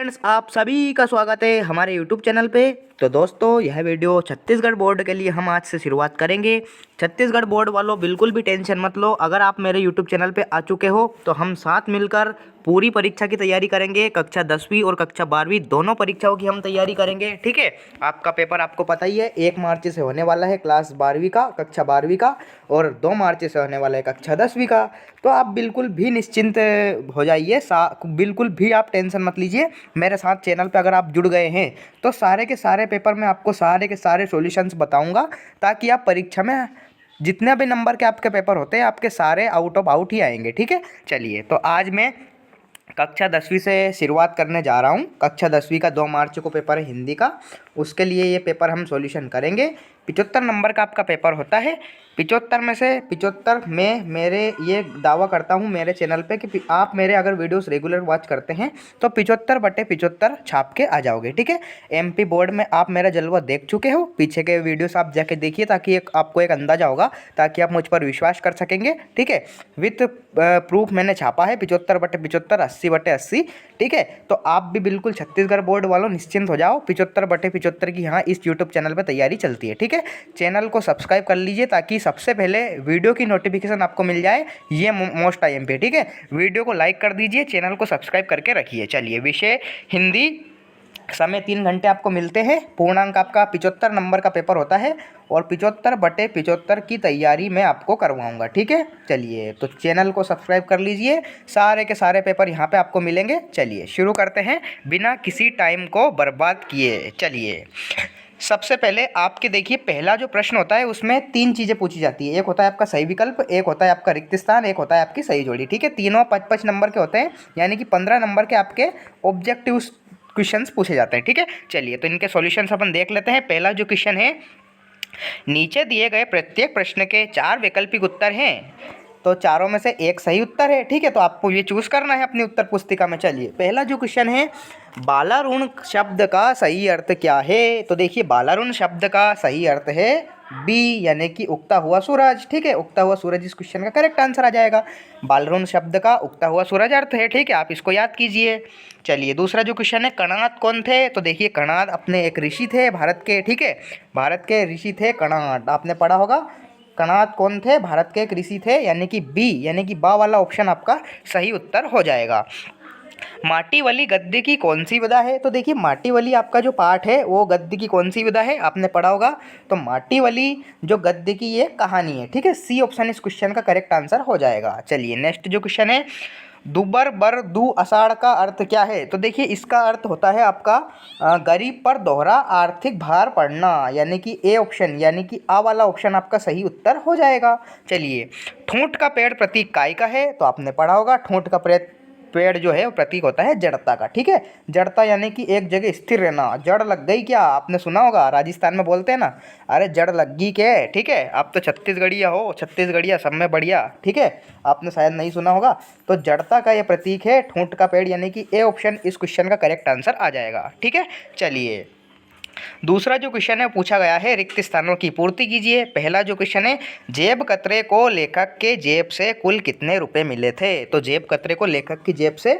Friends, आप सभी का स्वागत है हमारे यूट्यूब चैनल पे। तो दोस्तों, यह वीडियो छत्तीसगढ़ बोर्ड के लिए हम आज से शुरुआत करेंगे। छत्तीसगढ़ बोर्ड वालों, बिल्कुल भी टेंशन मत लो। अगर आप मेरे यूट्यूब चैनल पे आ चुके हो तो हम साथ मिलकर पूरी परीक्षा की तैयारी करेंगे। कक्षा 10वीं और कक्षा 12वीं दोनों परीक्षाओं की हम तैयारी करेंगे, ठीक है। आपका पेपर आपको पता ही है, 1 मार्च से होने वाला है क्लास 12वीं का, कक्षा 12वीं का, और 2 मार्च से होने वाला है कक्षा 10वीं का। तो आप बिल्कुल भी निश्चिंत हो जाइए, बिल्कुल भी आप टेंशन मत लीजिए। मेरे साथ चैनल पे अगर आप जुड़ गए हैं तो सारे के सारे पेपर में आपको सारे के सारे सॉल्यूशंस बताऊंगा, ताकि आप परीक्षा में जितने भी नंबर के आपके पेपर होते हैं, आपके सारे आउट ऑफ आउट ही आएंगे, ठीक है। चलिए, तो आज मैं कक्षा 10वीं से शुरुआत करने जा रहा हूँ। कक्षा 10वीं का 2 मार्च को पेपर है हिंदी का। उसके लिए ये पेपर हम सॉल्यूशन करेंगे। 75 नंबर का आपका पेपर होता है। 75 में से 75 में मेरे ये दावा करता हूँ मेरे चैनल पे कि आप मेरे अगर वीडियोस रेगुलर वॉच करते हैं तो 75/75 छाप के आ जाओगे, ठीक है। एमपी बोर्ड में आप मेरा जलवा देख चुके हो, पीछे के वीडियोस आप जाके देखिए, ताकि आपको एक अंदाजा होगा, ताकि आप मुझ पर विश्वास कर सकेंगे, ठीक है। विथ प्रूफ मैंने छापा है 75/75, 80/80, ठीक है। तो आप भी बिल्कुल छत्तीसगढ़ बोर्ड वालों निश्चिंत हो जाओ। 75/75 की यहाँ इस यूट्यूब चैनल पर तैयारी चलती है, ठीक है। चैनल को सब्सक्राइब कर लीजिए, ताकि सबसे पहले वीडियो की नोटिफिकेशन आपको मिल जाए। ये मोस्ट IMP है, ठीक है। वीडियो को लाइक कर दीजिए, चैनल को सब्सक्राइब करके रखिए। चलिए, विषय हिंदी, समय 3 घंटे आपको मिलते हैं। पूर्णांक आपका 75 नंबर का पेपर होता है, और 75/75 की तैयारी मैं आपको करवाऊंगा, ठीक है। चलिए, तो चैनल को सब्सक्राइब कर लीजिए, सारे के सारे पेपर यहाँ पे आपको मिलेंगे। चलिए शुरू करते हैं बिना किसी टाइम को बर्बाद किए। चलिए, सबसे पहले आपके देखिए, पहला जो प्रश्न होता है उसमें 3 चीज़ें पूछी जाती है। एक होता है आपका सही विकल्प, एक होता है आपका रिक्त स्थान, एक होता है आपकी सही जोड़ी, ठीक है। तीनों 5-5 नंबर के होते हैं, यानी कि 15 नंबर के आपके ऑब्जेक्टिव क्वेश्चंस पूछे जाते हैं, ठीक है। चलिए, तो इनके सॉल्यूशंस अपन देख लेते हैं। पहला जो क्वेश्चन है, नीचे दिए गए प्रत्येक प्रश्न के 4 वैकल्पिक उत्तर हैं, तो चारों में से एक सही उत्तर है, ठीक है। तो आपको ये चूज करना है अपनी उत्तर पुस्तिका में। चलिए, पहला जो क्वेश्चन है, बालारुण शब्द का सही अर्थ क्या है? तो देखिए, बालारुण शब्द का सही अर्थ है बी, यानी कि उगता हुआ सूरज, ठीक है। उगता हुआ सूरज इस क्वेश्चन का करेक्ट आंसर आ जाएगा। बालारुण शब्द का उगता हुआ सूरज अर्थ है, ठीक है। आप इसको याद कीजिए। चलिए, दूसरा जो क्वेश्चन है, कणाद कौन थे? तो देखिए, कणाद अपने एक ऋषि थे भारत के, ठीक है। भारत के ऋषि थे कणाद, आपने पढ़ा होगा। कणाद कौन थे? भारत के एक ऋषि थे, यानी कि बी, यानी कि बा वाला ऑप्शन आपका सही उत्तर हो जाएगा। माटी वाली गद्य की कौन सी विधा है? तो देखिए, माटी वाली आपका जो पाठ है वो गद्य की कौन सी विधा है, आपने पढ़ा होगा। तो माटी वाली जो गद्य की ये कहानी है, ठीक है। सी ऑप्शन इस क्वेश्चन का करेक्ट आंसर हो जाएगा। चलिए, नेक्स्ट जो क्वेश्चन है, दुबर बर दू अषाढ़ का अर्थ क्या है? तो देखिए, इसका अर्थ होता है आपका गरीब पर दोहरा आर्थिक भार पड़ना, यानी कि ए ऑप्शन, यानी कि आ वाला ऑप्शन आपका सही उत्तर हो जाएगा। चलिए, ठूंठ का पेड़ प्रतीक काय का है? तो आपने पढ़ा होगा, ठूंठ का पेड़ जो है वो प्रतीक होता है जड़ता का, ठीक है। जड़ता यानी कि एक जगह स्थिर रहना। जड़ लग गई क्या? आपने सुना होगा, राजस्थान में बोलते हैं ना, अरे जड़ लग गई क्या, ठीक है। आप तो छत्तीसगढ़िया हो, छत्तीसगढ़िया सब में बढ़िया, ठीक है। आपने शायद नहीं सुना होगा। तो जड़ता का ये प्रतीक है ठूंठ का पेड़, यानी कि ए ऑप्शन इस क्वेश्चन का करेक्ट आंसर आ जाएगा, ठीक है। चलिए, दूसरा जो क्वेश्चन है पूछा गया है, रिक्त स्थानों की पूर्ति कीजिए। पहला जो क्वेश्चन है, जेब कतरे को लेखक के जेब से कुल कितने रुपए मिले थे? तो जेब कतरे को लेखक की जेब से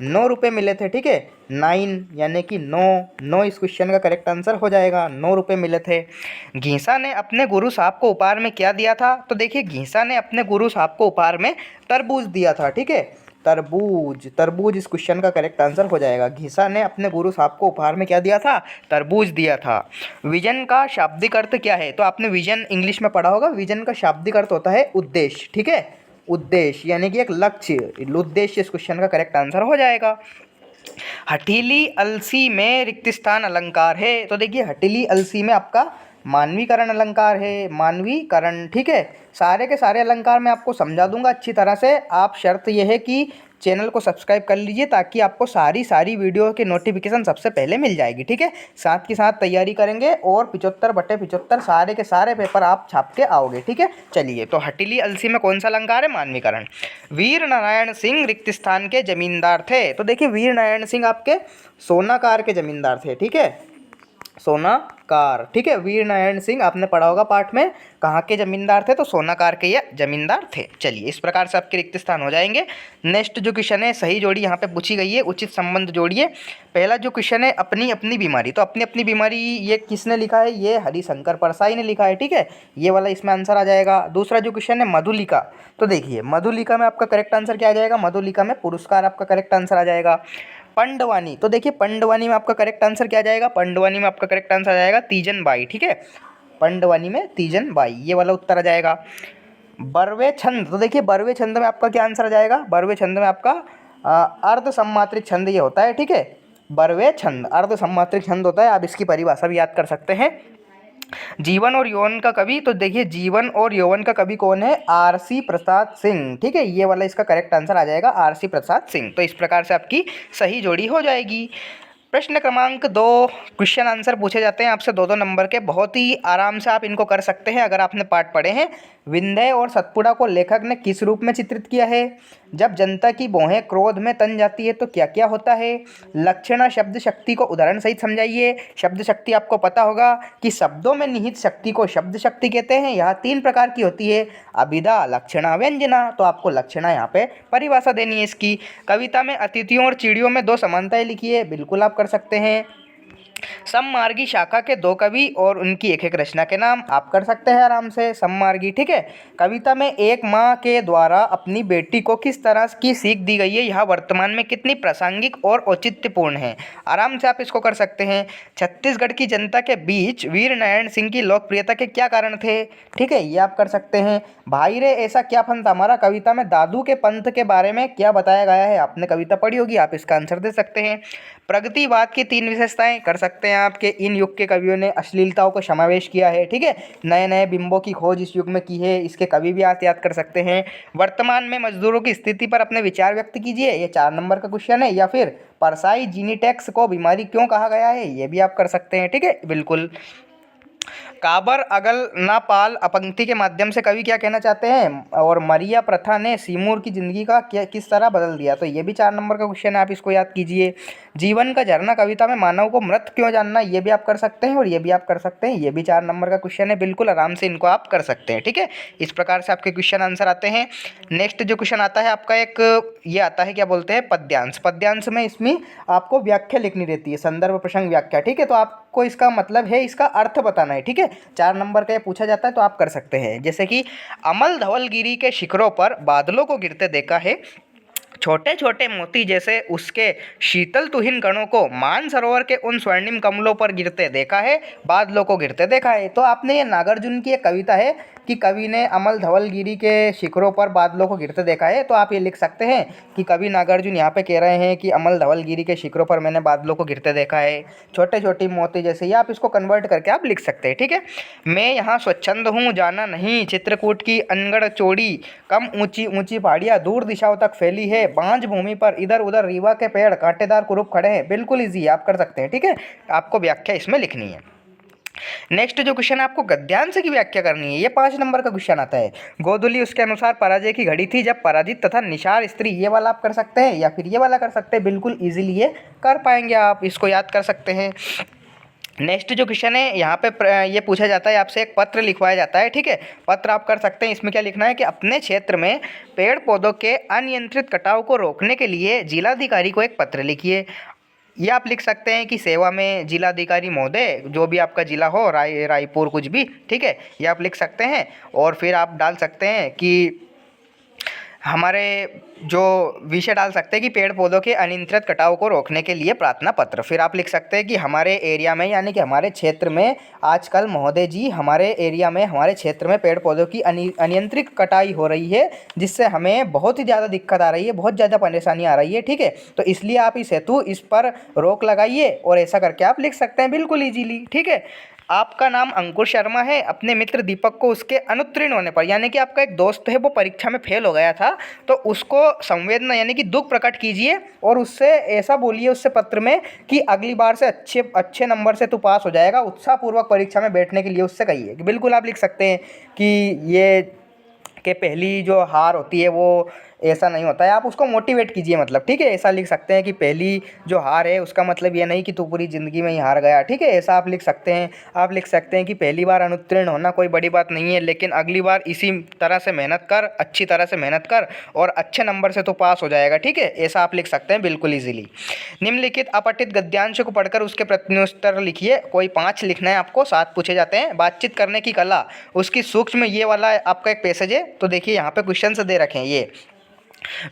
9 रुपये मिले थे, ठीक है। 9 यानी कि 9 इस क्वेश्चन का करेक्ट आंसर हो जाएगा। 9 रुपये मिले थे। घीसा ने अपने गुरु साहब को उपहार में क्या दिया था? तो देखिए, घीसा ने अपने गुरु साहब को उपहार में तरबूज दिया था, ठीक है। तरबूज, तरबूज इस क्वेश्चन का करेक्ट आंसर हो जाएगा। घीसा ने अपने गुरु साहब को उपहार में क्या दिया था? तरबूज दिया था। विजन का शाब्दिक अर्थ क्या है? तो आपने विजन इंग्लिश में पढ़ा होगा। विजन का शाब्दिक अर्थ होता है उद्देश्य, ठीक है। उद्देश्य यानी कि एक लक्ष्य, उद्देश्य इस क्वेश्चन का करेक्ट आंसर हो जाएगा। हठीली अलसी में रिक्त स्थान अलंकार है? तो देखिए, हठीली अलसी में आपका मानवीकरण अलंकार है, मानवीकरण, ठीक है। सारे के सारे अलंकार मैं आपको समझा दूंगा अच्छी तरह से। आप शर्त यह है कि चैनल को सब्सक्राइब कर लीजिए, ताकि आपको सारी वीडियो की नोटिफिकेशन सबसे पहले मिल जाएगी, ठीक है। साथ के साथ तैयारी करेंगे, और 75/75 सारे के सारे पेपर आप छाप के आओगे, ठीक है। चलिए, तो हठीली अलसी में कौन सा अलंकार है? मानवीकरण। वीर नारायण सिंह रिक्त स्थान के जमींदार थे? तो देखिए, वीर नारायण सिंह आपके सोनाकार के जमींदार थे, ठीक है। सोनाकार। ठीक है, वीर नारायण सिंह आपने पढ़ा होगा पाठ में, कहाँ के जमींदार थे, तो सोनाकार के ये जमींदार थे। चलिए, इस प्रकार से आपके रिक्त स्थान हो जाएंगे। नेक्स्ट जो क्वेश्चन है, सही जोड़ी यहाँ पे पूछी गई है, उचित संबंध जोड़िए। पहला जो क्वेश्चन है, अपनी अपनी बीमारी, तो अपनी अपनी बीमारी ये किसने लिखा है, ये हरिशंकर परसाई ने लिखा है। ठीक है, ये वाला इसमें आंसर आ जाएगा। दूसरा जो क्वेश्चन है मधुलिका, तो देखिए मधुलिका में आपका करेक्ट आंसर क्या आ जाएगा, मधुलिका में पुरस्कार आपका करेक्ट आंसर आ जाएगा। पंडवानी, तो देखिए पंडवानी में आपका करेक्ट आंसर क्या आ जाएगा, पंडवानी में आपका करेक्ट आंसर आ जाएगा तीजन बाई। ठीक है, पंडवानी में तीजन बाई, ये वाला उत्तर आ जाएगा। बरवे छंद, तो देखिए बरवे छंद में आपका क्या आंसर आ जाएगा, बरवे छंद में आपका अर्ध सम्मात्रिक छंद ये होता है। ठीक है, बरवे छंद अर्ध सम्मात्रिक छंद होता है, आप इसकी परिभाषा भी याद कर सकते हैं। जीवन और यौवन का कवि, तो देखिए जीवन और यौवन का कवि कौन है, आरसी प्रसाद सिंह। ठीक है, ये वाला इसका करेक्ट आंसर आ जाएगा आरसी प्रसाद सिंह। तो इस प्रकार से आपकी सही जोड़ी हो जाएगी। प्रश्न क्रमांक 2, क्वेश्चन आंसर पूछे जाते हैं आपसे 2-2 नंबर के, बहुत ही आराम से आप इनको कर सकते हैं अगर आपने पाठ पढ़े हैं। विंध्य और सतपुड़ा को लेखक ने किस रूप में चित्रित किया है, जब जनता की भौहें क्रोध में तन जाती है तो क्या क्या होता है, लक्षणा शब्द शक्ति को उदाहरण सहित समझाइए। शब्द शक्ति आपको पता होगा कि शब्दों में निहित शक्ति को शब्द शक्ति कहते हैं। यहाँ 3 प्रकार की होती है, अभिधा, लक्षणा, व्यंजना। तो आपको लक्षणा यहाँ पे परिभाषा देनी है इसकी। कविता में अतिथियों और चिड़ियों में 2 समानताएं लिखी है, बिल्कुल आप कर सकते हैं। सममार्गी शाखा के 2 कवि और उनकी एक एक रचना के नाम, आप कर सकते हैं आराम से, सममार्गी। ठीक है, कविता में एक माँ के द्वारा अपनी बेटी को किस तरह की सीख दी गई है, यह वर्तमान में कितनी प्रासंगिक और औचित्यपूर्ण है, आराम से आप इसको कर सकते हैं। छत्तीसगढ़ की जनता के बीच वीर नारायण सिंह की लोकप्रियता के क्या कारण थे, ठीक है, ये आप कर सकते हैं। भाई रे ऐसा क्या पंथ हमारा, कविता में दादू के पंथ के बारे में क्या बताया गया है, आपने कविता पढ़ी होगी, आप इसका आंसर दे सकते हैं। प्रगतिवाद की 3 विशेषताएं, कर सकते हैं आपके, इन युग के कवियों ने अश्लीलताओं को समावेश किया है। ठीक है, नए नए बिंबों की खोज इस युग में की है, इसके कवि भी आप याद कर सकते हैं। वर्तमान में मजदूरों की स्थिति पर अपने विचार व्यक्त कीजिए, ये 4 नंबर का क्वेश्चन है। या फिर परसाई जीनीटेक्स को बीमारी क्यों कहा गया है, ये भी आप कर सकते हैं। ठीक है, बिल्कुल। काबर अगल ना पाल अपंक्ति के माध्यम से कवि क्या कहना चाहते हैं, और मरिया प्रथा ने सिमूर की जिंदगी का क्या किस तरह बदल दिया, तो ये भी 4 नंबर का क्वेश्चन है, आप इसको याद कीजिए। जीवन का झरना कविता में मानव को मृत क्यों जानना, ये भी आप कर सकते हैं, और ये भी आप कर सकते हैं, ये भी 4 नंबर का क्वेश्चन है, बिल्कुल आराम से इनको आप कर सकते हैं। ठीक है, इस प्रकार से आपके क्वेश्चन आंसर आते हैं। नेक्स्ट जो क्वेश्चन आता है आपका, एक ये आता है क्या बोलते हैं, पद्यांश। पद्यांश में इसमें आपको व्याख्या लिखनी रहती है, संदर्भ प्रसंग व्याख्या। ठीक है, तो आपको इसका मतलब है, इसका अर्थ बताना है। ठीक है, 4 नंबर का ये पूछा जाता है, तो आप कर सकते हैं। जैसे कि अमल धवलगिरी के शिखरों पर बादलों को गिरते देखा है, छोटे छोटे मोती जैसे उसके शीतल तुहिन कणों को मानसरोवर के उन स्वर्णिम कमलों पर गिरते देखा है, बादलों को गिरते देखा है। तो आपने ये नागार्जुन की एक कविता है कि कवि ने अमल धवलगिरी के शिखरों पर बादलों को गिरते देखा है, तो आप ये लिख सकते हैं कि कवि नागार्जुन यहाँ पे कह रहे हैं कि अमल धवलगिरी के शिखरों पर मैंने बादलों को गिरते देखा है, छोटे छोटे मोती जैसे, या आप इसको कन्वर्ट करके आप लिख सकते हैं। ठीक है, मैं यहाँ स्वच्छंद हूँ जाना नहीं, चित्रकूट की अनगढ़ चौड़ी, कम ऊंची ऊंची पहाड़ियाँ दूर दिशाओं तक फैली है, बांझ भूमि पर इधर उधर रीवा के पेड़ कांटेदार कुरूप खड़े हैं, बिल्कुल ईजी आप कर सकते हैं। ठीक है, आपको व्याख्या इसमें लिखनी है। नेक्स्ट जो क्वेश्चन है, आपको गद्यांश की व्याख्या करनी है, ये 5 नंबर का क्वेश्चन आता है। गोधुली उसके अनुसार पराजय की घड़ी थी जब पराजित तथा निशार स्त्री, ये वाला आप कर सकते हैं, या फिर ये वाला कर सकते हैं, बिल्कुल इजीली ये कर पाएंगे, आप इसको याद कर सकते हैं। नेक्स्ट जो क्वेश्चन है यहाँ पे ये पूछा जाता है आपसे, एक पत्र लिखवाया जाता है। ठीक है, पत्र आप कर सकते हैं, इसमें क्या लिखना है कि अपने क्षेत्र में पेड़ पौधों के अनियंत्रित कटाव को रोकने के लिए जिलाधिकारी को एक पत्र लिखिए। ये आप लिख सकते हैं कि सेवा में जिलाधिकारी महोदय, जो भी आपका जिला हो, रायपुर कुछ भी, ठीक है, ये आप लिख सकते हैं। और फिर आप डाल सकते हैं कि हमारे जो विषय डाल सकते हैं कि पेड़ पौधों के अनियंत्रित कटाव को रोकने के लिए प्रार्थना पत्र। फिर आप लिख सकते हैं कि हमारे एरिया में, यानी कि हमारे क्षेत्र में आजकल महोदय जी, हमारे एरिया में, हमारे क्षेत्र में पेड़ पौधों की अनियंत्रित कटाई हो रही है, जिससे हमें बहुत ही ज़्यादा दिक्कत आ रही है, बहुत ज़्यादा परेशानी आ रही है। ठीक है, तो इसलिए आप इस हेतु इस पर रोक लगाइए, और ऐसा करके आप लिख सकते हैं बिल्कुल ईजीली। ठीक है, आपका नाम अंकुर शर्मा है, अपने मित्र दीपक को उसके अनुत्तीर्ण होने पर, यानी कि आपका एक दोस्त है वो परीक्षा में फेल हो गया था, तो उसको संवेदना यानी कि दुख प्रकट कीजिए, और उससे ऐसा बोलिए उससे पत्र में कि अगली बार से अच्छे नंबर से तू पास हो जाएगा, उत्साहपूर्वक परीक्षा में बैठने के लिए उससे कहिए। बिल्कुल आप लिख सकते हैं कि ये कि पहली जो हार होती है वो ऐसा नहीं होता है। आप उसको मोटिवेट कीजिए मतलब, ठीक है। ऐसा लिख सकते हैं कि पहली जो हार है उसका मतलब ये नहीं कि तू पूरी ज़िंदगी में ही हार गया, ठीक है। ऐसा आप लिख सकते हैं। आप लिख सकते हैं कि पहली बार अनुत्तीर्ण होना कोई बड़ी बात नहीं है, लेकिन अगली बार इसी तरह से मेहनत कर, अच्छी तरह से मेहनत कर और अच्छे नंबर से तो पास हो जाएगा, ठीक है। ऐसा आप लिख सकते हैं बिल्कुल ईजिली। निम्नलिखित अपठित गद्यांश को पढ़कर उसके प्रत्युत्तर लिखिए। कोई 5 लिखना है आपको, 7 पूछे जाते हैं। बातचीत करने की कला, उसकी सूक्ष्म, ये वाला आपका एक पैसेज है। तो देखिए यहाँ पे क्वेश्चन दे रखे हैं ये।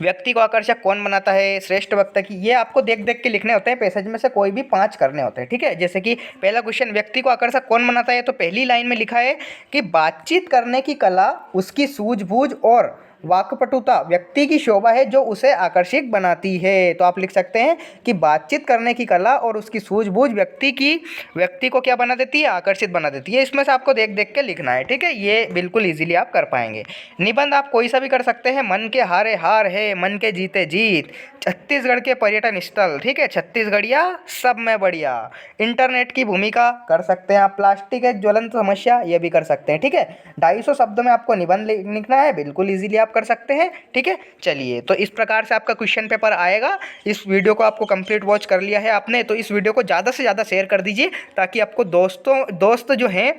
व्यक्ति को आकर्षक कौन बनाता है, श्रेष्ठ वक्ता की, ये आपको देख देख के लिखने होते हैं। पैसेज में से कोई भी 5 करने होते हैं, ठीक है। जैसे कि पहला क्वेश्चन, व्यक्ति को आकर्षक कौन बनाता है, तो पहली लाइन में लिखा है कि बातचीत करने की कला, उसकी सूझबूझ और वाक्पटुता व्यक्ति की शोभा है जो उसे आकर्षक बनाती है। तो आप लिख सकते हैं कि बातचीत करने की कला और उसकी सूझबूझ व्यक्ति को क्या बना देती है, आकर्षित बना देती है। इसमें से आपको देख देख के लिखना है, ठीक है। ये बिल्कुल इजीली आप कर पाएंगे। निबंध आप कोई सा भी कर सकते हैं। मन के हारे हार है, मन के जीते जीत, छत्तीसगढ़ के पर्यटन स्थल, ठीक है, छत्तीसगढ़िया सब में बढ़िया, इंटरनेट की भूमिका कर सकते हैं आप, प्लास्टिक एक ज्वलंत समस्या, ये भी कर सकते हैं, ठीक है। 250 शब्दों में आपको निबंध लिखना है, बिल्कुल इजीली आप कर सकते हैं, ठीक है। चलिए, तो इस प्रकार से आपका क्वेश्चन पेपर आएगा। इस वीडियो को आपको कंप्लीट वॉच कर लिया है आपने, तो इस वीडियो को ज़्यादा से ज़्यादा शेयर कर दीजिए, ताकि आपको दोस्त जो हैं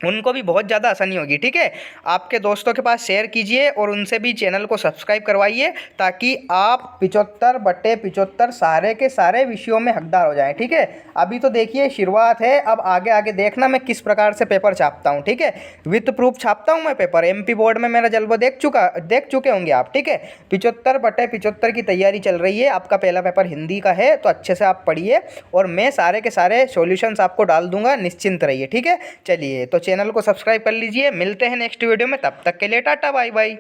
उनको भी बहुत ज़्यादा आसानी होगी, ठीक है। आपके दोस्तों के पास शेयर कीजिए और उनसे भी चैनल को सब्सक्राइब करवाइए, ताकि आप 75/75 सारे के सारे विषयों में हकदार हो जाएं, ठीक है। अभी तो देखिए शुरुआत है, अब आगे आगे देखना मैं किस प्रकार से पेपर छापता हूं, ठीक है। विथ प्रूफ छापता हूं मैं पेपर। MP बोर्ड में मेरा जलवा देख चुके होंगे आप, ठीक है। 75/75 की तैयारी चल रही है। आपका पहला पेपर हिंदी का है, तो अच्छे से आप पढ़िए और मैं सारे के सारे सॉल्यूशंस आपको डाल दूंगा, निश्चिंत रहिए, ठीक है। चलिए, तो चैनल को सब्सक्राइब कर लीजिए। मिलते हैं नेक्स्ट वीडियो में, तब तक के लिए टाटा बाय बाय।